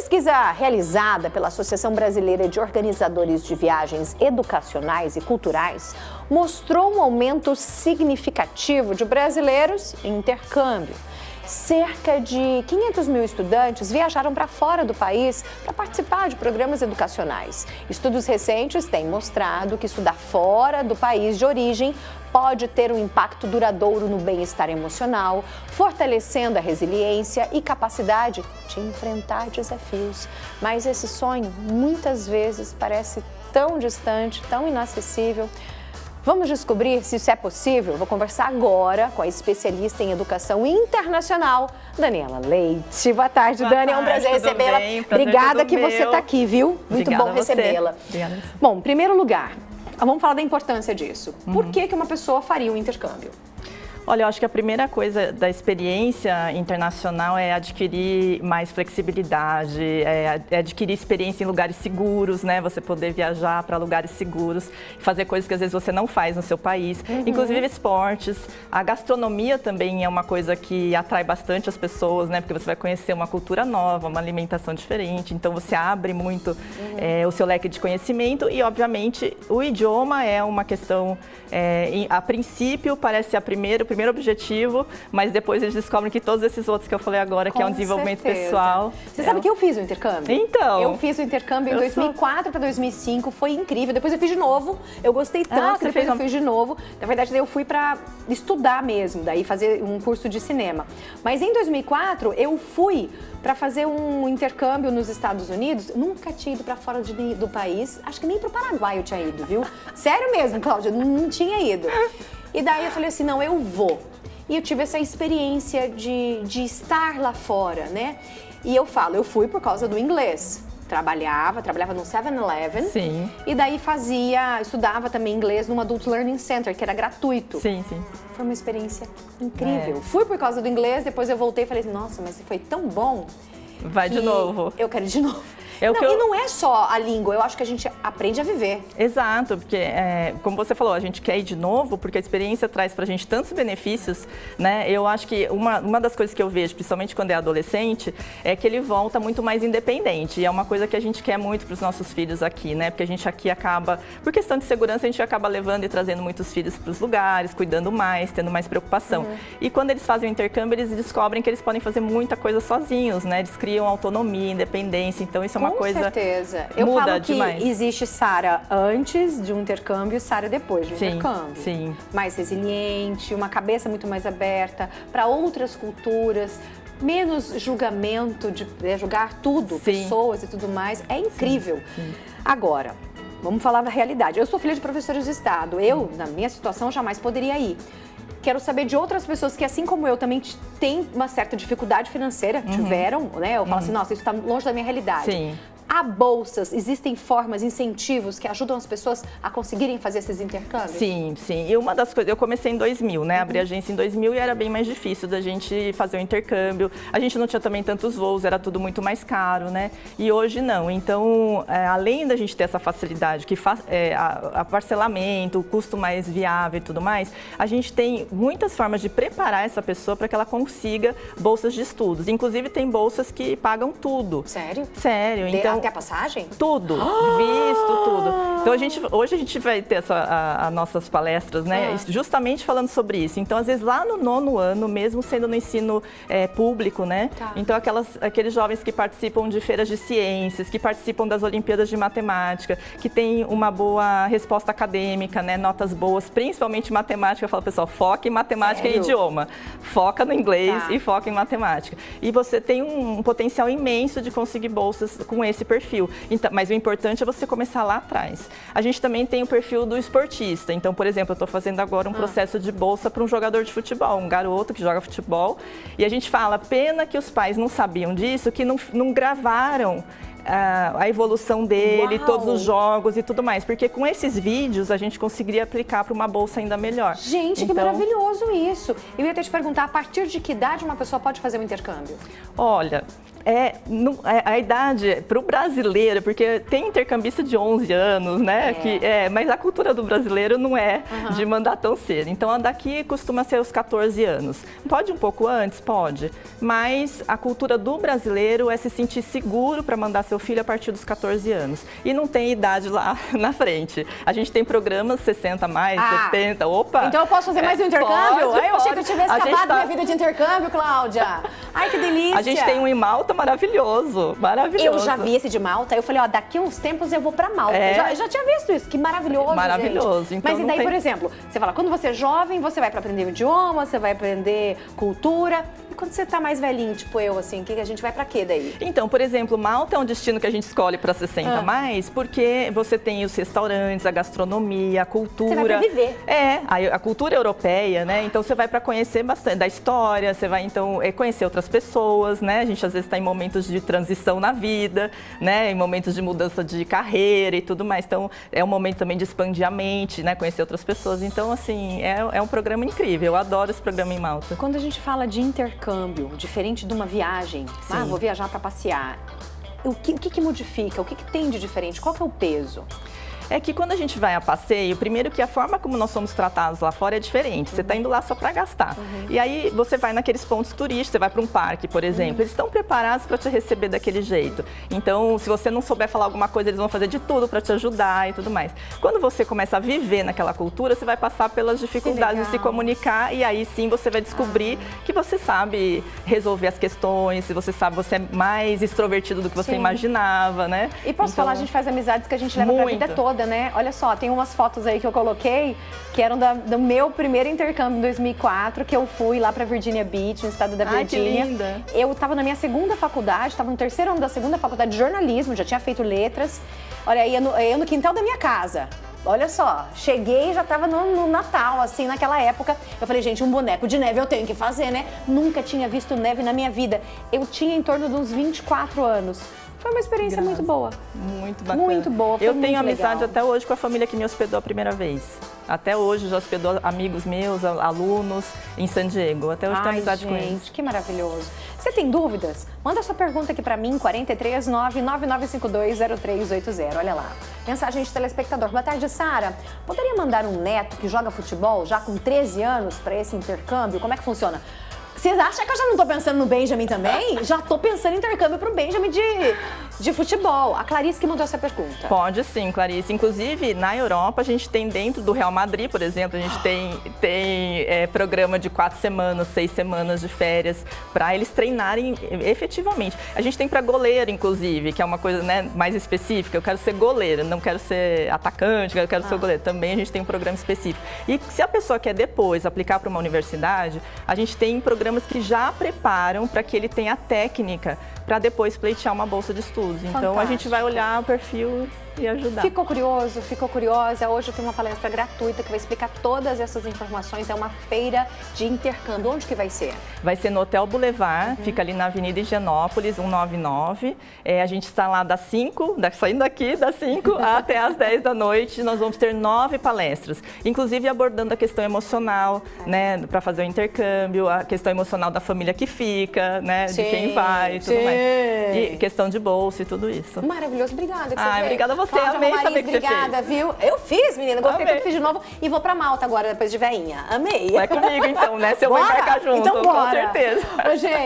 pesquisa realizada pela Associação Brasileira de Organizadores de Viagens Educacionais e Culturais mostrou um aumento significativo de brasileiros em intercâmbio. Cerca de 500 mil estudantes viajaram para fora do país para participar de programas educacionais. Estudos recentes têm mostrado que estudar fora do país de origem pode ter um impacto duradouro no bem-estar emocional, fortalecendo a resiliência e capacidade de enfrentar desafios. Mas esse sonho, muitas vezes, parece tão distante, tão inacessível. Vamos descobrir se isso é possível? Vou conversar agora com a especialista em educação internacional, Daniela Leite. Boa tarde, Dani. É um prazer recebê-la. Obrigada que você está aqui, viu? Muito bom recebê-la. Bom, em primeiro lugar, vamos falar da importância disso. Por que uma pessoa faria um intercâmbio? Olha, eu acho que a primeira coisa da experiência internacional é adquirir mais flexibilidade, é adquirir experiência em lugares seguros, né? Você poder viajar para lugares seguros, fazer coisas que às vezes você não faz no seu país, inclusive esportes. A gastronomia também é uma coisa que atrai bastante as pessoas, né? Porque você vai conhecer uma cultura nova, uma alimentação diferente, então você abre muito o seu leque de conhecimento e, obviamente, o idioma é uma questão, a princípio, parece ser o primeiro objetivo, mas depois eles descobrem que todos esses outros que eu falei agora, que é um desenvolvimento pessoal. Você sabe que eu fiz o intercâmbio? Então. Eu fiz o intercâmbio em 2004 para 2005, foi incrível. Depois eu fiz de novo, eu gostei tanto que depois eu fiz de novo. Na verdade, daí eu fui para estudar mesmo, daí fazer um curso de cinema. Mas em 2004, eu fui para fazer um intercâmbio nos Estados Unidos. Nunca tinha ido para fora do país, acho que nem para o Paraguai eu tinha ido, viu? Sério mesmo, Cláudia, não tinha ido. E daí eu falei assim, não, eu vou. E eu tive essa experiência de estar lá fora, né? E eu fui por causa do inglês. Trabalhava no 7-Eleven. Sim. E daí estudava também inglês num Adult Learning Center, que era gratuito. Sim, sim. Foi uma experiência incrível. Fui por causa do inglês, depois eu voltei e falei assim, nossa, mas foi tão bom. Vai de novo. Eu quero ir de novo. E não é só a língua, eu acho que a gente aprende a viver. Exato, porque como você falou, a gente quer ir de novo porque a experiência traz pra gente tantos benefícios, né? Eu acho que uma das coisas que eu vejo, principalmente quando é adolescente, é que ele volta muito mais independente. E é uma coisa que a gente quer muito pros nossos filhos aqui, né? Porque a gente aqui acaba, por questão de segurança, a gente acaba levando e trazendo muitos filhos pros lugares, cuidando mais, tendo mais preocupação. E quando eles fazem o intercâmbio, eles descobrem que eles podem fazer muita coisa sozinhos, né? Eles criam autonomia, independência, então isso é uma coisa. Com certeza. Eu falo que existe Sara antes de um intercâmbio e Sara depois de um intercâmbio. Sim. Mais resiliente, uma cabeça muito mais aberta para outras culturas, menos julgamento de julgar tudo, pessoas e tudo mais. É incrível. Sim. Agora, vamos falar da realidade. Eu sou filha de professores de estado. Eu, na minha situação, jamais poderia ir. Quero saber de outras pessoas que, assim como eu, também têm uma certa dificuldade financeira, tiveram, né? Eu falo assim, nossa, isso está longe da minha realidade. Sim. Há bolsas, existem formas, incentivos que ajudam as pessoas a conseguirem fazer esses intercâmbios? Sim, sim. E uma das coisas, eu comecei em 2000, né? Abri a agência em 2000 e era bem mais difícil da gente fazer o intercâmbio. A gente não tinha também tantos voos, era tudo muito mais caro, né? E hoje não. Então, além da gente ter essa facilidade, que a parcelamento, o custo mais viável e tudo mais, a gente tem muitas formas de preparar essa pessoa para que ela consiga bolsas de estudos. Inclusive, tem bolsas que pagam tudo. Sério? Sério. Então, até a passagem? Tudo, visto, tudo. Então hoje a gente vai ter as nossas palestras, né? Justamente falando sobre isso. Então, às vezes lá no 9º ano, mesmo sendo no ensino público, né? Então aqueles jovens que participam de feiras de ciências, que participam das Olimpíadas de Matemática, que têm uma boa resposta acadêmica, né? Notas boas, principalmente matemática. Eu falo, pessoal, foca em matemática e idioma. Foca no inglês e foca em matemática. E você tem um potencial imenso de conseguir bolsas com esse perfil. Então, mas o importante é você começar lá atrás. A gente também tem o perfil do esportista. Então, por exemplo, eu estou fazendo agora um processo de bolsa para um jogador de futebol, um garoto que joga futebol. E a gente fala, pena que os pais não sabiam disso, que não gravaram a evolução dele, todos os jogos e tudo mais. Porque com esses vídeos a gente conseguiria aplicar para uma bolsa ainda melhor. Gente, que maravilhoso isso! Eu ia até te perguntar, a partir de que idade uma pessoa pode fazer um intercâmbio? Olha, A idade para o brasileiro, porque tem intercambista de 11 anos, né? Mas a cultura do brasileiro não é de mandar tão cedo. Então, a daqui costuma ser os 14 anos. Pode um pouco antes? Pode. Mas a cultura do brasileiro é se sentir seguro para mandar seu filho a partir dos 14 anos. E não tem idade lá na frente. A gente tem programas 60 mais, 70, opa! Então eu posso fazer mais um intercâmbio? Pode, eu achei que eu tivesse acabado minha vida de intercâmbio, Cláudia. Ai, que delícia! A gente tem um em Malta maravilhoso, maravilhoso. Eu já vi esse de Malta, eu falei, ó, daqui uns tempos eu vou pra Malta. Já tinha visto isso, que maravilhoso, maravilhoso. Gente. Então, mas e daí, por exemplo, você fala, quando você é jovem, você vai pra aprender o idioma, você vai aprender cultura. E quando você tá mais velhinho, tipo eu, assim, que a gente vai pra quê daí? Então, por exemplo, Malta é um destino que a gente escolhe pra 60 mais, porque você tem os restaurantes, a gastronomia, a cultura. Você vai pra viver. A cultura europeia, né? Então você vai pra conhecer bastante da história, você vai então conhecer outras pessoas, né? A gente às vezes tá em momentos de transição na vida, né? Em momentos de mudança de carreira e tudo mais. Então, é um momento também de expandir a mente, né? Conhecer outras pessoas. Então, assim, é um programa incrível. Eu adoro esse programa em Malta. Quando a gente fala de intercâmbio, diferente de uma viagem, vou viajar para passear, o que modifica? O que tem de diferente? Qual que é o peso? É que quando a gente vai a passeio, primeiro que a forma como nós somos tratados lá fora é diferente. Você está indo lá só para gastar. E aí você vai naqueles pontos turísticos, você vai para um parque, por exemplo. Eles estão preparados para te receber daquele jeito. Então, se você não souber falar alguma coisa, eles vão fazer de tudo para te ajudar e tudo mais. Quando você começa a viver naquela cultura, você vai passar pelas dificuldades de se comunicar e aí sim você vai descobrir que você sabe resolver as questões, se você sabe, você é mais extrovertido do que você imaginava, né? E posso falar, a gente faz amizades que a gente leva para a vida toda. Né? Olha só, tem umas fotos aí que eu coloquei que eram do meu primeiro intercâmbio em 2004, que eu fui lá para Virginia Beach, no estado da Virgínia. Que linda. Eu estava na minha segunda faculdade, estava no terceiro ano da segunda faculdade de jornalismo, já tinha feito letras. Olha, ia no quintal da minha casa. Olha só, cheguei e já estava no Natal, assim, naquela época. Eu falei, gente, um boneco de neve eu tenho que fazer, né? Nunca tinha visto neve na minha vida. Eu tinha em torno de uns 24 anos. Foi uma experiência muito boa. Muito bacana. Muito boa, foi Eu tenho amizade legal. até hoje com a família que me hospedou a primeira vez. Até hoje já hospedou amigos meus, alunos em San Diego. Até hoje tenho amizade com eles. Gente, que maravilhoso. Você tem dúvidas? Manda sua pergunta aqui pra mim, 439-9952-0380. Olha lá. Mensagem de telespectador. Boa tarde, Sara. Poderia mandar um neto que joga futebol já com 13 anos para esse intercâmbio? Como é que funciona? Vocês acham que eu já não tô pensando no Benjamin também? Já tô pensando em intercâmbio pro Benjamin de futebol. A Clarice que mandou essa pergunta. Pode sim, Clarice. Inclusive, na Europa, a gente tem dentro do Real Madrid, por exemplo, a gente tem programa de 4 semanas, 6 semanas de férias, para eles treinarem efetivamente. A gente tem para goleiro, inclusive, que é uma coisa, né, mais específica. Eu quero ser goleiro, não quero ser atacante, eu quero ser goleiro. Também a gente tem um programa específico. E se a pessoa quer depois aplicar para uma universidade, a gente tem programas que já preparam para que ele tenha a técnica para depois pleitear uma bolsa de estudos. Então, a gente vai olhar o perfil e ajudar. Ficou curioso? Ficou curiosa? Hoje eu tenho uma palestra gratuita que vai explicar todas essas informações. É uma feira de intercâmbio. Onde que vai ser? Vai ser no Hotel Boulevard, fica ali na Avenida Higienópolis, 199. A gente está lá saindo daqui das 5 até as 10 da noite. Nós vamos ter 9 palestras, inclusive abordando a questão emocional, né, para fazer o intercâmbio, a questão emocional da família que fica, né, de quem vai e tudo mais. E questão de bolsa e tudo isso. Maravilhoso, obrigada. Obrigada a você, Cláudia amei Romariz, saber que você fez. Obrigada, viu? Eu fiz, menina, gostei Amei. que eu fiz de novo e vou pra Malta agora, depois de veinha. Amei. Vai comigo então, né? Se eu vou embarcar junto, então, com certeza. Ô, gente.